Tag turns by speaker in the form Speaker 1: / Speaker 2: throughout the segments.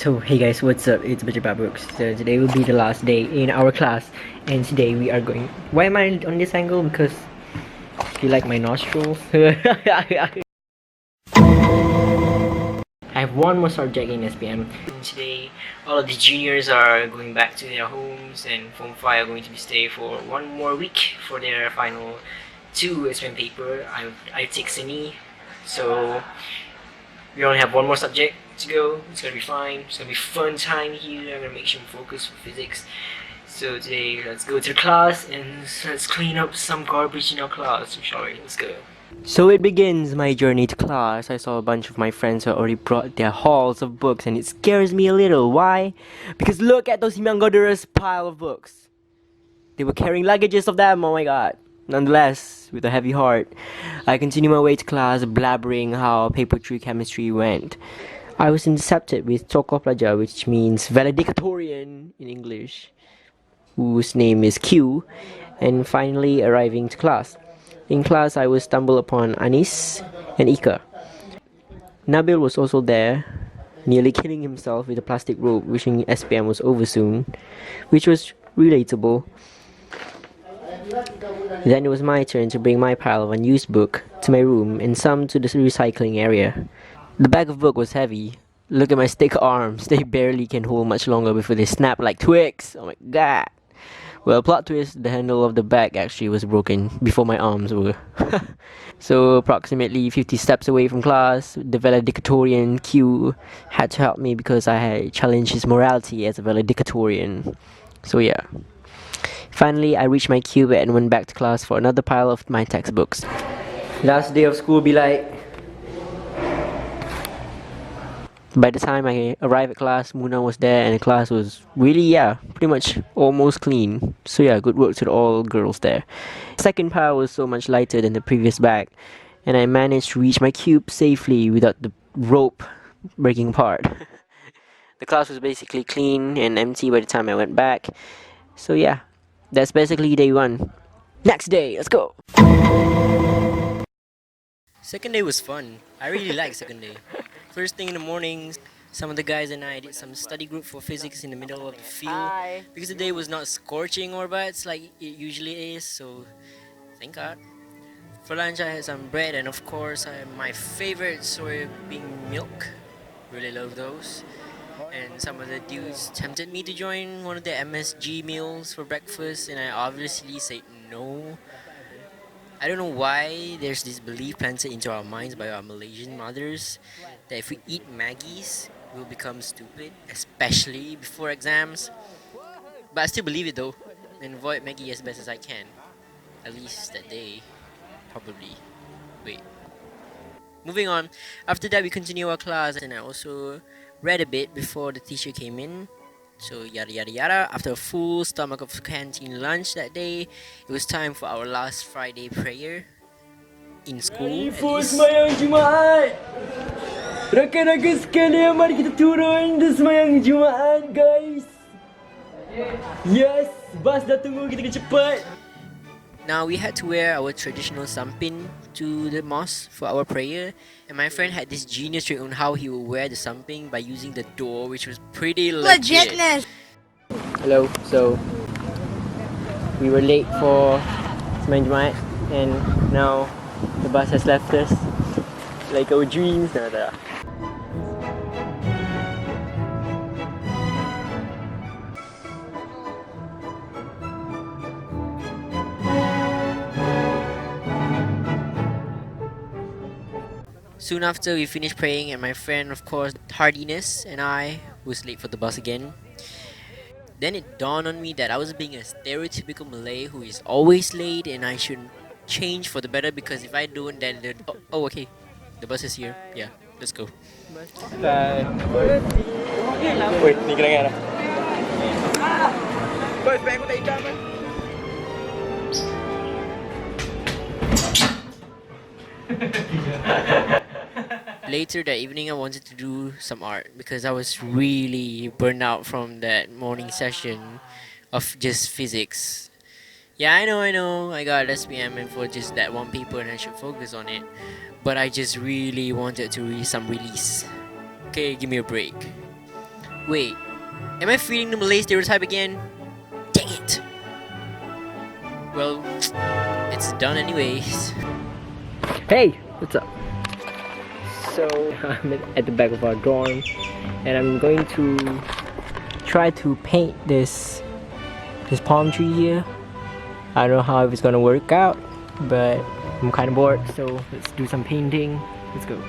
Speaker 1: So hey guys, what's up? It's Books. So today will be the last day in our class, and today we are going. Why am I on this angle? Because you like my nostrils. I have one more subject in SPM. Today, all of the juniors are going back to their homes, and Form 5 are going to be stay for one more week for their final 2 SPM paper. I take CINI, so we only have one more subject to go. It's gonna be fine. It's gonna be fun time here. I'm gonna make sure I'm focused for physics. So today, let's go to the class and let's clean up some garbage in our class. Shall we? Let's go. So it begins my journey to class. I saw a bunch of my friends who already brought their hauls of books, and it scares me a little. Why? Because look at those humongous pile of books. They were carrying luggages of them. Oh my god. Nonetheless, with a heavy heart, I continue my way to class, blabbering how paper 3 chemistry went. I was intercepted with Tokoh Pelajar, which means valedictorian in English, whose name is Q, and finally arriving to class. In class, I was stumbled upon Anis and Ika. Nabil was also there, nearly killing himself with a plastic rope, wishing SPM was over soon, which was relatable. Then it was my turn to bring my pile of unused book to my room and some to the recycling area. The bag of book was heavy. Look at my stick arms, they barely can hold much longer before they snap like twigs. Oh my god. Well, plot twist, the handle of the bag actually was broken before my arms were. So approximately 50 steps away from class, the valedictorian Q had to help me because I had challenged his morality as a valedictorian. So yeah. Finally, I reached my cube and went back to class for another pile of my textbooks. Last day of school be like... By the time I arrived at class, Muna was there and the class was really, pretty much almost clean. So yeah, good work to all girls there. The second pile was so much lighter than the previous bag, and I managed to reach my cube safely without the rope breaking apart. The class was basically clean and empty by the time I went back. So yeah, that's basically day 1. Next day, let's go!
Speaker 2: Second day was fun. I really liked second day. First thing in the morning, some of the guys and I did some study group for physics in the middle of the field. Because the day was not scorching or bad like it usually is, so thank God. For lunch I had some bread and of course I had my favorite soybean milk. Really love those. And some of the dudes tempted me to join one of the MSG meals for breakfast and I obviously said no. I don't know why there's this belief planted into our minds by our Malaysian mothers that if we eat Maggies, we'll become stupid, especially before exams. But I still believe it though, and avoid Maggie as best as I can. At least that day, probably. Wait. Moving on, after that we continue our class and I also read a bit before the teacher came in. So yada yada yada. After a full stomach of canteen lunch that day, it was time for our last Friday prayer in school.
Speaker 1: Semayang Jumaat. Rakan-rakan sekalian, mari kita turun dan semayang Jumaat, guys. Yes, bas dah tunggu kita cepat.
Speaker 2: Now we had to wear our traditional sampin to the mosque for our prayer, and my friend had this genius trick on how he would wear the samping by using the door, which was pretty legit.
Speaker 1: Hello, so we were late for Semayang Jumaat and now the bus has left us. Like our dreams. Nah.
Speaker 2: Soon after we finished praying, and my friend, of course, Hardiness, and I was late for the bus again. Then it dawned on me that I was being a stereotypical Malay who is always late, and I should change for the better because if I don't, then okay, the bus is here. Yeah, let's go.
Speaker 1: Bye. Wait, ni kenangan dah. Bos, bag aku tak hitam kan?
Speaker 2: Later that evening, I wanted to do some art because I was really burned out from that morning session of just physics. Yeah, I know, I got SPM and for just that one paper and I should focus on it. But I just really wanted to some release. Okay, give me a break. Wait, am I feeding the Malay stereotype again? Dang it! Well, it's done anyways.
Speaker 1: Hey, what's up? So I'm at the back of our dorm, and I'm going to try to paint this palm tree here. I don't know how it's gonna work out, but I'm kind of bored, so let's do some painting. Let's go.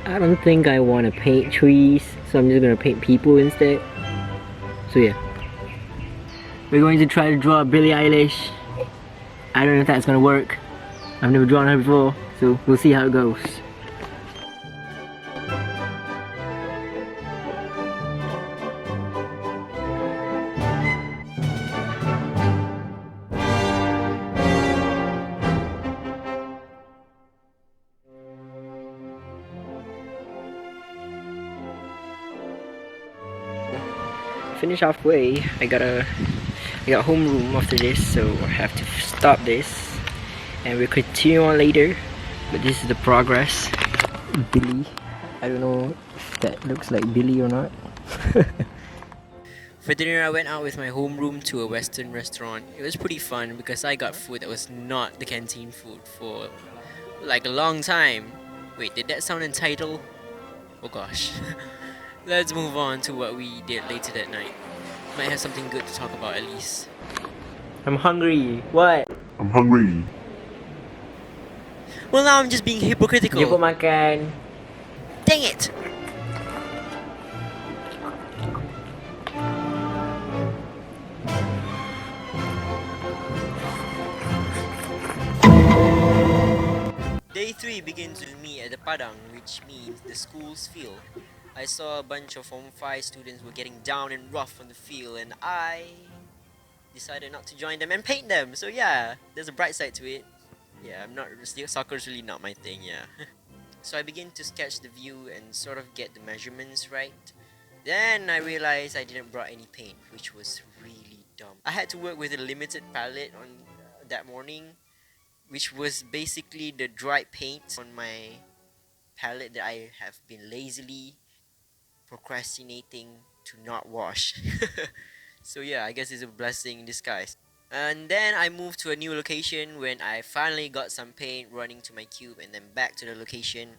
Speaker 1: I don't think I want to paint trees, so I'm just gonna paint people instead. So yeah, we're going to try to draw Billie Eilish. I don't know if that's gonna work. I've never drawn her before, so we'll see how it goes. Finish halfway. I got homeroom after this, so I have to stop this, and we'll continue on later. But this is the progress. Billy, I don't know if that looks like Billy or not.
Speaker 2: For dinner, I went out with my homeroom to a Western restaurant. It was pretty fun because I got food that was not the canteen food for like a long time. Wait, did that sound entitled? Oh gosh. Let's move on to what we did later that night. Might have something good to talk about at least.
Speaker 1: I'm hungry. What?
Speaker 3: I'm hungry.
Speaker 2: Well, now I'm just being hypocritical.
Speaker 1: Jemput makan.
Speaker 2: Dang it! Day 3 begins with me at the Padang, which means the school's field. I saw a bunch of Form 5 students were getting down and rough on the field, and I decided not to join them and paint them. So yeah, there's a bright side to it. Yeah, soccer's really not my thing, yeah. So I begin to sketch the view and sort of get the measurements right. Then I realized I didn't brought any paint, which was really dumb. I had to work with a limited palette on that morning, which was basically the dried paint on my palette that I have been lazily procrastinating to not wash. So yeah, I guess it's a blessing in disguise. And then I moved to a new location when I finally got some paint running to my cube, and then back to the location.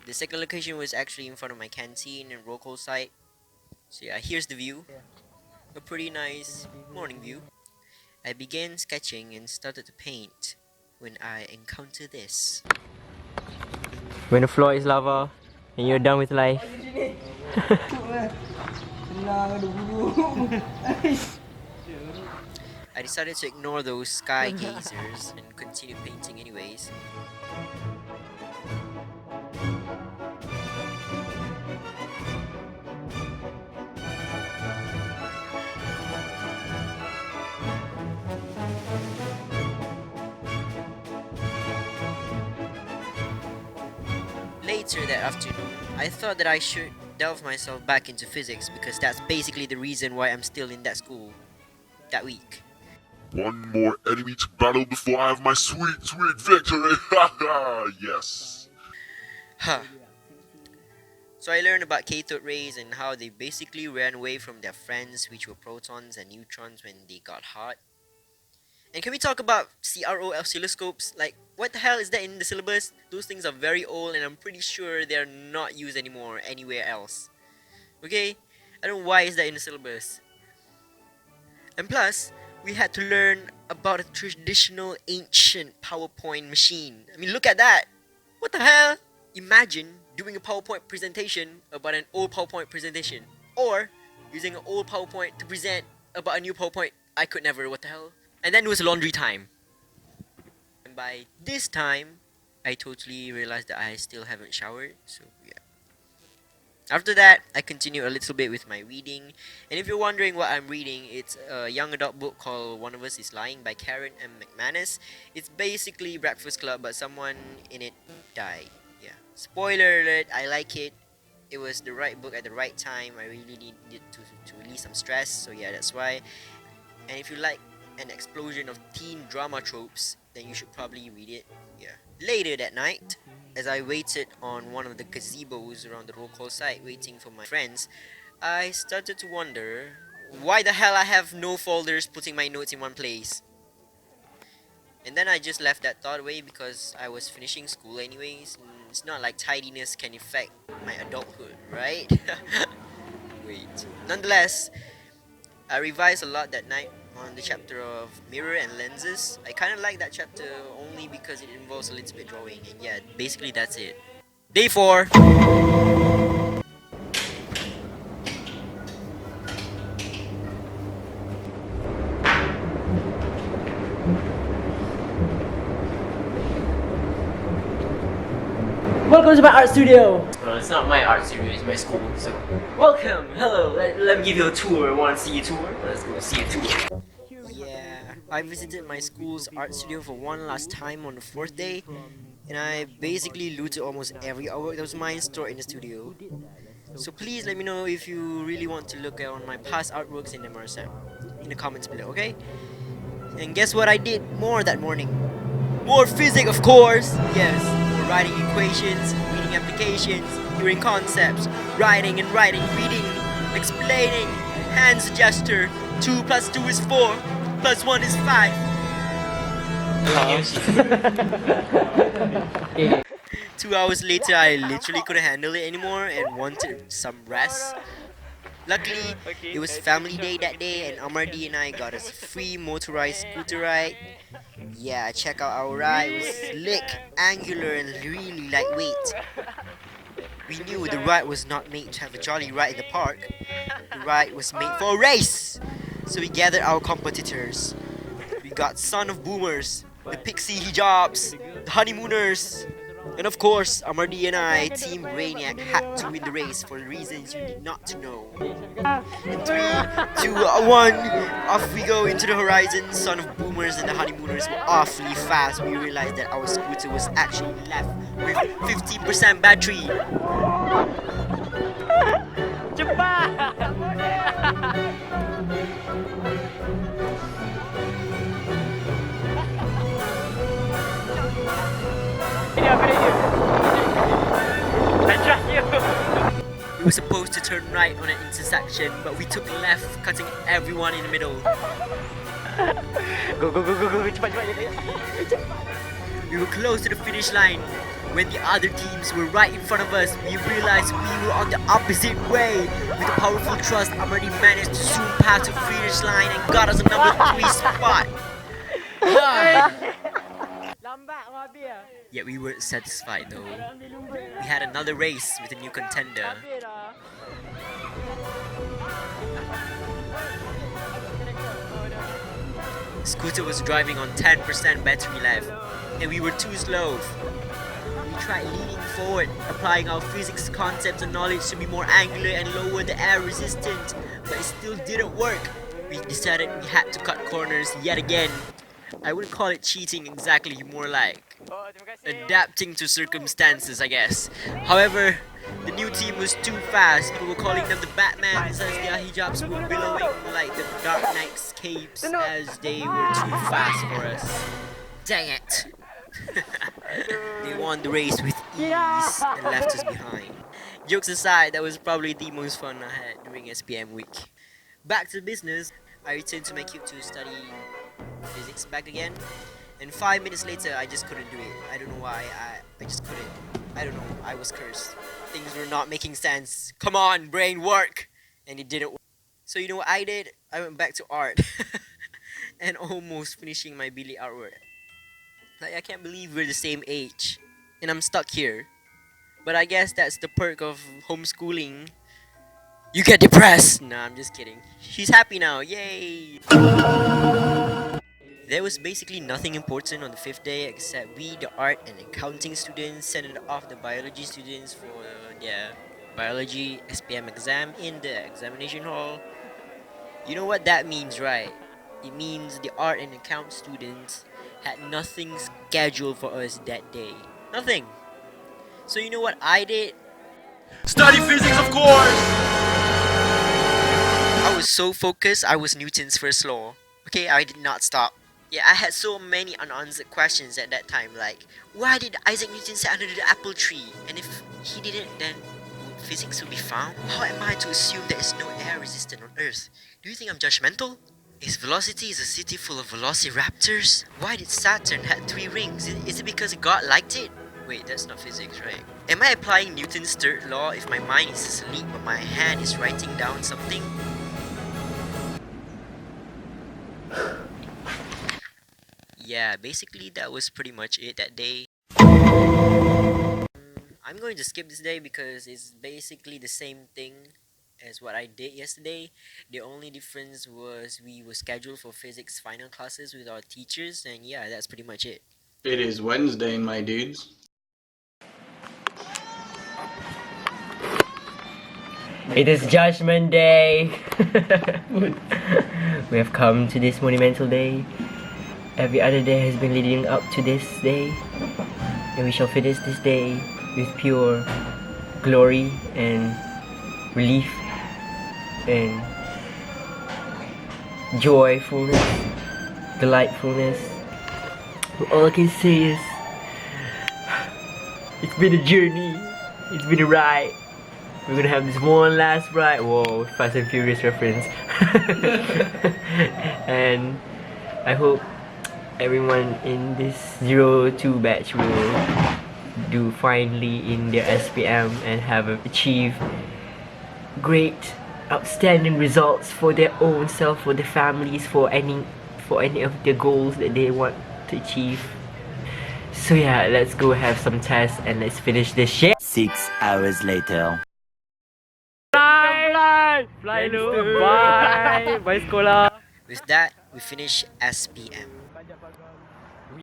Speaker 2: The second location was actually in front of my canteen and roll call site. So yeah, here's the view. A pretty nice morning view. I began sketching and started to paint when I encountered this.
Speaker 1: When the floor is lava and you're done with life.
Speaker 2: I decided to ignore those sky gazers and continue painting anyways. Later that afternoon, I thought that I should delve myself back into physics because that's basically the reason why I'm still in that school that week.
Speaker 3: One more enemy to battle before I have my sweet, sweet victory. Yes.
Speaker 2: Huh. So I learned about cathode rays and how they basically ran away from their friends, which were protons and neutrons, when they got hot. And can we talk about CRO oscilloscopes? Like, what the hell is that in the syllabus? Those things are very old and I'm pretty sure they're not used anymore anywhere else. Okay? I don't know why is that in the syllabus. And plus, we had to learn about a traditional ancient PowerPoint machine. I mean, look at that! What the hell? Imagine doing a PowerPoint presentation about an old PowerPoint presentation. Or using an old PowerPoint to present about a new PowerPoint. I could never, what the hell? And then it was laundry time. And by this time, I totally realized that I still haven't showered. So yeah. After that, I continue a little bit with my reading. And if you're wondering what I'm reading, it's a young adult book called One of Us is Lying by Karen M. McManus. It's basically Breakfast Club, but someone in it died. Yeah. Spoiler alert, I like it. It was the right book at the right time. I really needed to release some stress. So yeah, that's why. And if you like an explosion of teen drama tropes, then you should probably read it. Yeah. Later that night, as I waited on one of the gazebos around the roll call site waiting for my friends, I started to wonder why the hell I have no folders putting my notes in one place. And then I just left that thought away because I was finishing school anyways. It's not like tidiness can affect my adulthood, right? Wait. Nonetheless, I revised a lot that night on the chapter of mirror and lenses. I kind of like that chapter only because it involves a little bit drawing, and yeah, basically that's it. Day 4!
Speaker 1: Welcome to my art studio! Well, it's not my art studio, it's my school, so... Welcome! Hello! Let me give you a tour. Want to see a tour? Let's go see a tour.
Speaker 2: Yeah, I visited my school's art studio for one last time on the 4th day, and I basically looted almost every artwork that was mine stored in the studio. So please let me know if you really want to look at my past artworks in MRSM in the comments below, okay? And guess what I did more that morning? More physics, of course! Yes, more writing equations, reading applications, hearing concepts, writing and writing, reading, explaining, hands gesture, 2 plus 2 is 4, plus 1 is 5. 2 hours later, I literally couldn't handle it anymore and wanted some rest. Luckily, it was family day that day and Amardi and I got a free motorized scooter ride. Yeah, check out our ride. It was slick, angular and really lightweight. We knew the ride was not made to have a jolly ride in the park. The ride was made for a race! So we gathered our competitors. We got Son of Boomers, the Pixie Hijabs, the Honeymooners, and of course, Amardi and I, Team Brainiac, had to win the race for reasons you need not to know. In 3, 2, 1, off we go into the horizon. Son of Boomers and the Honeymooners were awfully fast. We realized that our scooter was actually left with 15% battery. We were supposed to turn right on an intersection, but we took left, cutting everyone in the middle.
Speaker 1: Go, cepat.
Speaker 2: We were close to the finish line. When the other teams were right in front of us, we realized we were on the opposite way. With a powerful thrust, Amardi managed to zoom past the finish line and got us a number 3 spot. Yet we weren't satisfied though. We had another race with a new contender. Scooter was driving on 10% battery life, and we were too slow. We tried leaning forward, applying our physics concepts and knowledge to be more angular and lower the air resistance, but it still didn't work. We decided we had to cut corners yet again. I wouldn't call it cheating exactly, more like adapting to circumstances, I guess. However, the new team was too fast. People were calling them the Batmans as their hijabs were billowing like the Dark Knight's capes as they were too fast for us. Dang it! They won the race with ease and left us behind. Jokes aside, that was probably the most fun I had during SPM week. Back to business, I returned to my cube to study physics back again. And 5 minutes later, I just couldn't do it. I don't know why, I just couldn't. I don't know, I was cursed. Things were not making sense. Come on, brain, work! And it didn't work. So you know what I did? I went back to art. And almost finishing my Billy artwork. Like, I can't believe we're the same age. And I'm stuck here. But I guess that's the perk of homeschooling. You get depressed! Nah, I'm just kidding. She's happy now, yay! There was basically nothing important on the 5th day except we, the art and accounting students, sent off the biology students for their biology SPM exam in the examination hall. You know what that means, right? It means the art and account students had nothing scheduled for us that day. Nothing. So you know what I did?
Speaker 4: Study physics, of course!
Speaker 2: I was so focused, I was Newton's first law. Okay, I did not stop. Yeah, I had so many unanswered questions at that time, like, why did Isaac Newton sit under the apple tree? And if he didn't, then would physics will be found? How am I to assume there is no air resistant on Earth? Do you think I'm judgmental? Is Velocity is a city full of velociraptors? Why did Saturn have 3 rings? Is it because God liked it? Wait, that's not physics, right? Am I applying Newton's third law if my mind is asleep but my hand is writing down something? Yeah, basically that was pretty much it that day. I'm going to skip this day because it's basically the same thing as what I did yesterday. The only difference was we were scheduled for physics final classes with our teachers, and yeah, that's pretty much it.
Speaker 5: It is Wednesday, my dudes.
Speaker 1: It is Judgment Day. We have come to this monumental day. Every other day has been leading up to this day, and we shall finish this day with pure glory and relief and joyfulness, delightfulness. All I can say is, it's been a journey, it's been a ride. We're gonna have this one last ride. Whoa, Fast and Furious reference. And I hope everyone in this 02 batch will do finely in their SPM and have achieved great, outstanding results for their own self, for their families, for any of their goals that they want to achieve. So yeah, let's go have some tests and let's finish this shit.
Speaker 6: 6 hours later.
Speaker 1: Fly low, bye, bye sekolah.
Speaker 2: With that, we finish SPM.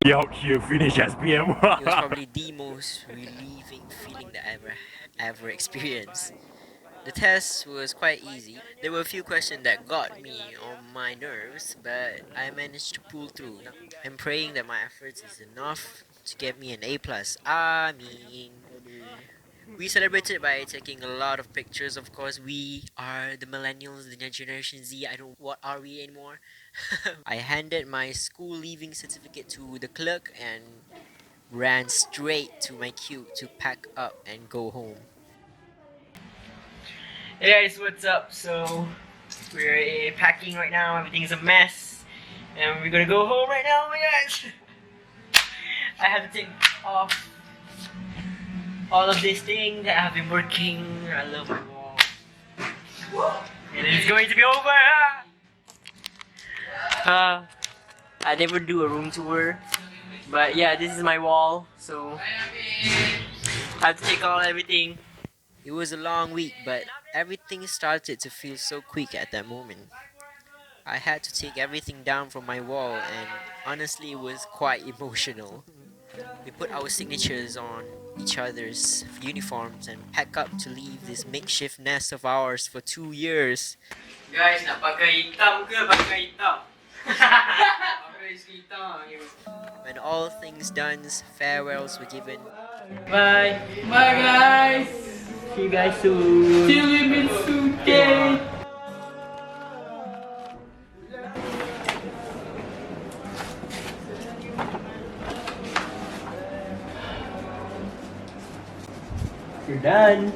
Speaker 4: We out here finish SPM.
Speaker 2: It was probably the most relieving feeling that I ever experienced. The test was quite easy. There were a few questions that got me on my nerves, but I managed to pull through. I'm praying that my efforts is enough to get me an A+. I mean, we celebrated by taking a lot of pictures. Of course, we are the millennials, the Generation Z. I don't. What are we anymore? I handed my school leaving certificate to the clerk and ran straight to my queue to pack up and go home.
Speaker 1: Hey guys, what's up? So we're packing right now. Everything's a mess, and we're gonna go home right now. Oh my gosh! I have to take off all of this thing that I've been working. I love my wall, and it's going to be over. I never do a room tour, but yeah, this is my wall. So I have to take all everything.
Speaker 2: It was a long week, but everything started to feel so quick at that moment. I had to take everything down from my wall, and honestly, it was quite emotional. We put our signatures on each other's uniforms and pack up to leave this makeshift nest of ours for 2 years.
Speaker 1: Guys, nak pakai hitam ke pakai hitam? Pakai hitam.
Speaker 2: When all things done, farewells were given.
Speaker 1: Bye. Bye guys. See you guys soon. See you soon. Okay. You're done.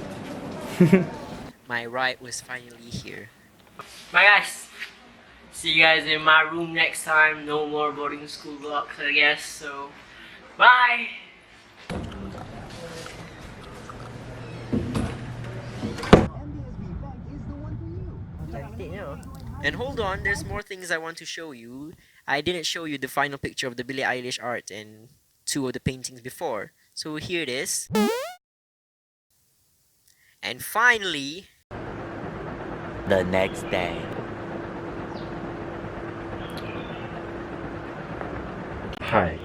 Speaker 2: My ride was finally here.
Speaker 1: Bye guys. See you guys in my room next time. No more boarding school vlogs, I guess. So, bye.
Speaker 2: And hold on, there's more things I want to show you. I didn't show you the final picture of the Billie Eilish art and 2 of the paintings before. So here it is. And finally,
Speaker 6: The next day.
Speaker 4: Hi.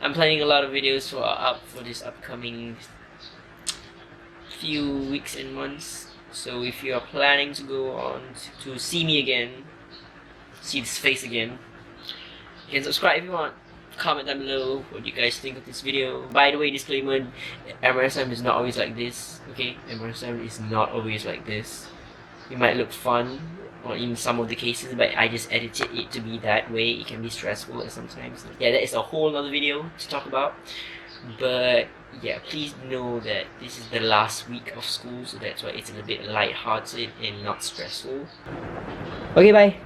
Speaker 1: I'm planning a lot of videos for this upcoming few weeks and months. So if you are planning to go on to see me again, see this face again, you can subscribe if you want. Comment down below what you guys think of this video. By the way, disclaimer, MRSM is not always like this, okay? MRSM is not always like this. it might look fun or in some of the cases, but I just edited it to be that way. It can be stressful at sometimes. Yeah, that is a whole other video to talk about. But yeah, please know that this is the last week of school, so that's why it's a little bit light-hearted and not stressful. Okay, bye.